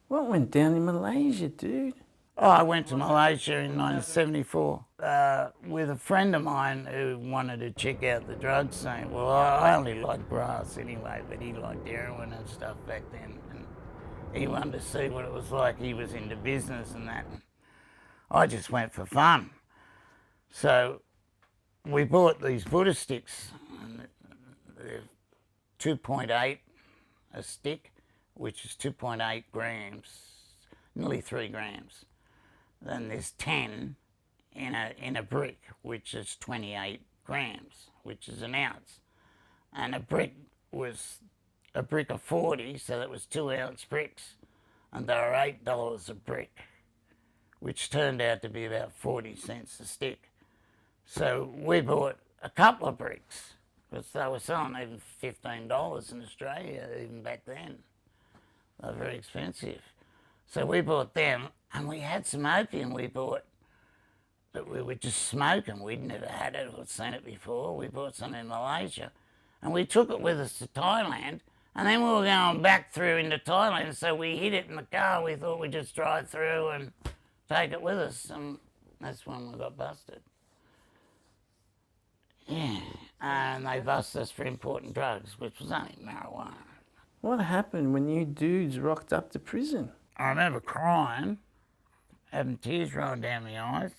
What went down in Malaysia, dude? Oh, I went to Malaysia in 1974 with a friend of mine who wanted to check out the drug scene. Well, I only liked grass anyway, but he liked heroin and stuff back then. And he wanted to see what it was like. He was into business and that. I just went for fun. So we bought these Buddha sticks. And they're 2.8 a stick, which is 2.8 grams, nearly 3 grams. Then there's 10 in a brick, which is 28 grams, which is an ounce. And a brick was a brick of 40, so that was 2-ounce bricks. And they were $8 a brick, which turned out to be about 40 cents a stick. So we bought a couple of bricks, because they were selling even $15 in Australia, even back then. They were very expensive. So we bought them, and we had some opium we bought that we were just smoking. We'd never had it or seen it before. We bought some in Malaysia, and we took it with us to Thailand, and then we were going back through into Thailand, so we hid it in the car. We thought we'd just drive through and take it with us, and that's when we got busted. Yeah, and they busted us for importing drugs, which was only marijuana. What happened when you dudes rocked up to prison? I remember crying, having tears rolling down my eyes,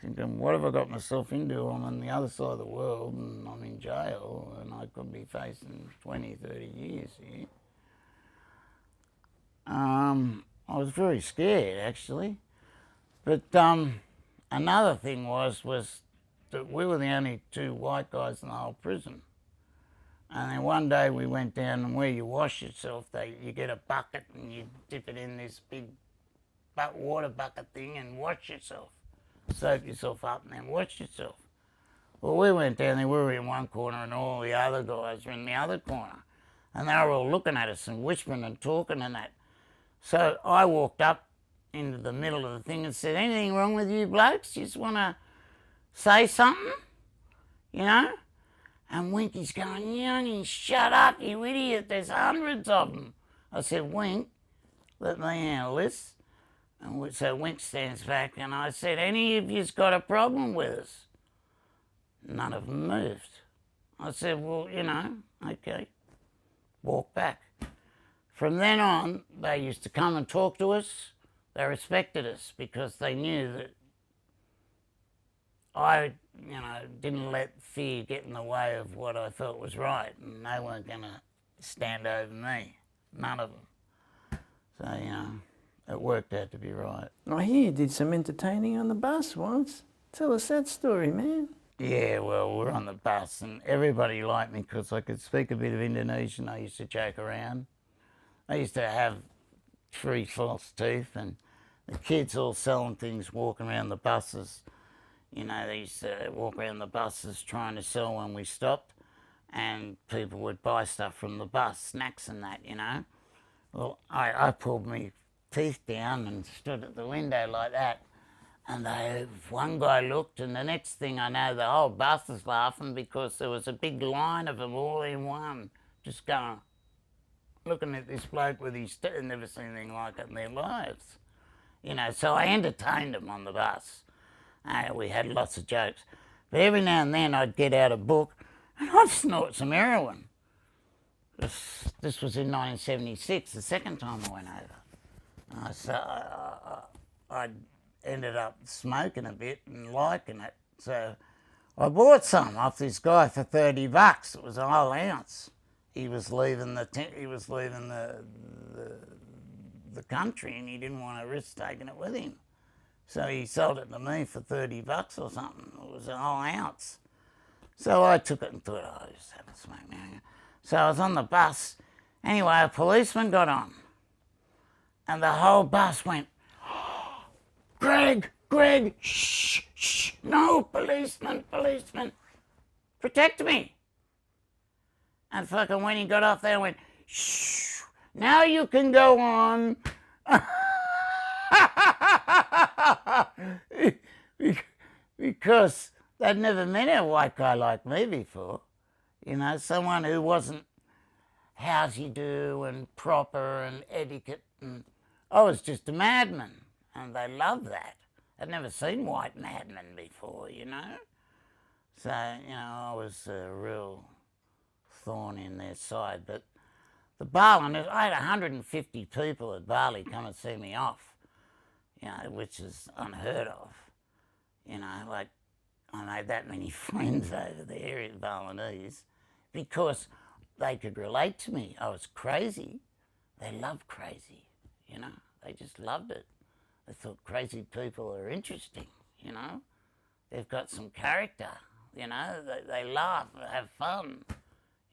thinking, what have I got myself into? I'm on the other side of the world and I'm in jail and I could be facing 20, 30 years here. I was very scared, actually. But another thing was that we were the only 2 white guys in the whole prison. And then one day we went down, and where you wash yourself, you get a bucket and you dip it in this big water bucket thing and wash yourself. Soak yourself up and then wash yourself. Well, we went down there, we were in one corner and all the other guys were in the other corner. And they were all looking at us and whispering and talking and that. So I walked up into the middle of the thing and said, anything wrong with you blokes? You just want to say something? You know? And Winky's going, Younge, shut up, you idiot, there's hundreds of them. I said, Wink, let me handle this. And so Wink stands back and I said, any of you's got a problem with us? None of them moved. I said, well, you know, okay. Walk back. From then on, they used to come and talk to us. They respected us because they knew that I, didn't let fear get in the way of what I felt was right, and they weren't going to stand over me, none of them. So, it worked out to be right. I hear you did some entertaining on the bus once. Tell us that story, man. Yeah, well, we're on the bus, and everybody liked me because I could speak a bit of Indonesian. I used to joke around. I used to have 3 false teeth, and the kids all selling things, walking around the buses. They used to walk around the buses trying to sell when we stopped, and people would buy stuff from the bus, snacks and that, Well, I pulled my teeth down and stood at the window like that, and one guy looked, and the next thing I know, the whole bus was laughing because there was a big line of them all in one, just going, looking at this bloke with his teeth, never seen anything like it in their lives. So I entertained them on the bus. We had lots of jokes. But every now and then I'd get out a book and I'd snort some heroin. This was in 1976, the second time I went over. So I ended up smoking a bit and liking it. So I bought some off this guy for $30. It was a whole ounce. He was leaving the country and he didn't want to risk taking it with him. So he sold it to me for $30 or something. It was a whole ounce. So I took it and thought, oh, I'll just have a smoke now. So I was on the bus. Anyway, a policeman got on. And the whole bus went, Greg, shh, shh, no, policeman, protect me. And fucking when he got off there, I went, shh, now you can go on. Because they'd never met a white guy like me before. Someone who wasn't how's-you-do and proper and etiquette and I was just a madman, and they loved that. I'd never seen white madmen before, you know. So, you know, I was a real thorn in their side. But the Bali, I had 150 people at Bali come and see me off, you know, which is unheard of. You know, like, I made that many friends over there in Balinese because they could relate to me. I was crazy. They loved crazy, you know. They just loved it. They thought crazy people are interesting, you know. They've got some character, you know. They laugh, have fun,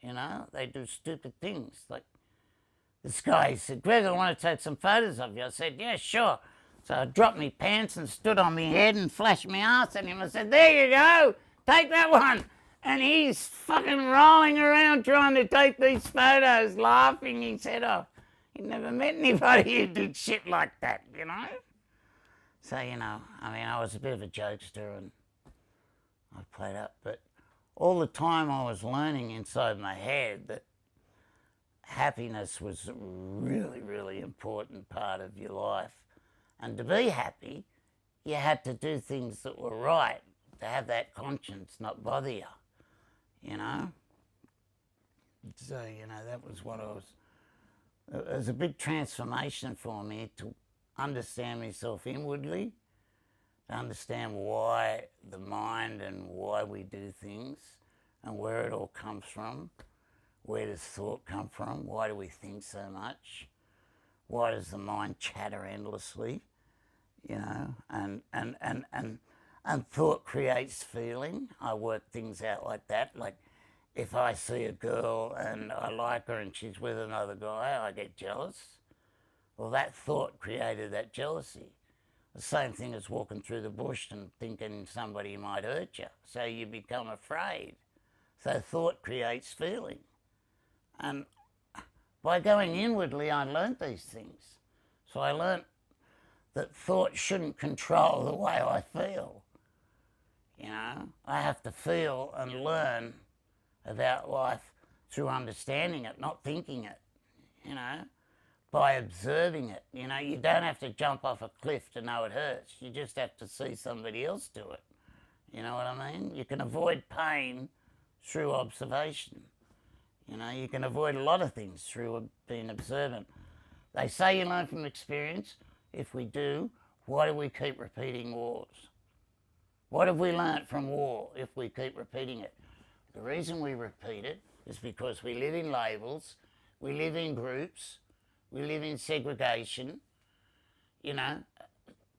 you know. They do stupid things. Like this guy said, Greg, I want to take some photos of you. I said, yeah, sure. So I dropped my pants and stood on my head and flashed my ass at him. I said, there you go, take that one. And he's fucking rolling around trying to take these photos, laughing. He said, oh, he never met anybody who did shit like that, you know. So, you know, I mean, I was a bit of a jokester and I played up, but all the time I was learning inside my head that happiness was a really, really important part of your life. And to be happy, you had to do things that were right, to have that conscience not bother you, you know? So, you know, that was what it was a big transformation for me to understand myself inwardly, to understand why the mind and why we do things and where it all comes from. Where does thought come from? Why do we think so much? Why does the mind chatter endlessly? You know, and thought creates feeling. I work things out like that. Like if I see a girl and I like her and she's with another guy, I get jealous. Well, that thought created that jealousy. The same thing as walking through the bush and thinking somebody might hurt you. So you become afraid. So thought creates feeling. And by going inwardly, I learnt these things. So I learnt that thought shouldn't control the way I feel. You know, I have to feel and learn about life through understanding it, not thinking it, you know, by observing it. You know, you don't have to jump off a cliff to know it hurts. You just have to see somebody else do it. You know what I mean? You can avoid pain through observation. You know, you can avoid a lot of things through being observant. They say you learn from experience. If we do, why do we keep repeating wars? What have we learnt from war if we keep repeating it? The reason we repeat it is because we live in labels, we live in groups, we live in segregation, you know,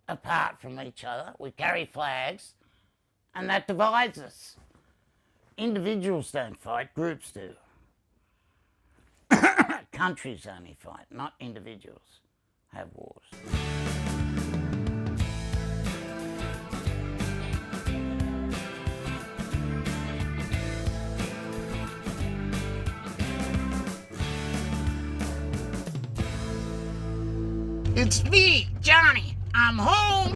apart from each other. We carry flags, and that divides us. Individuals don't fight, groups do. Countries only fight, not individuals have wars. It's me, Johnny. I'm home.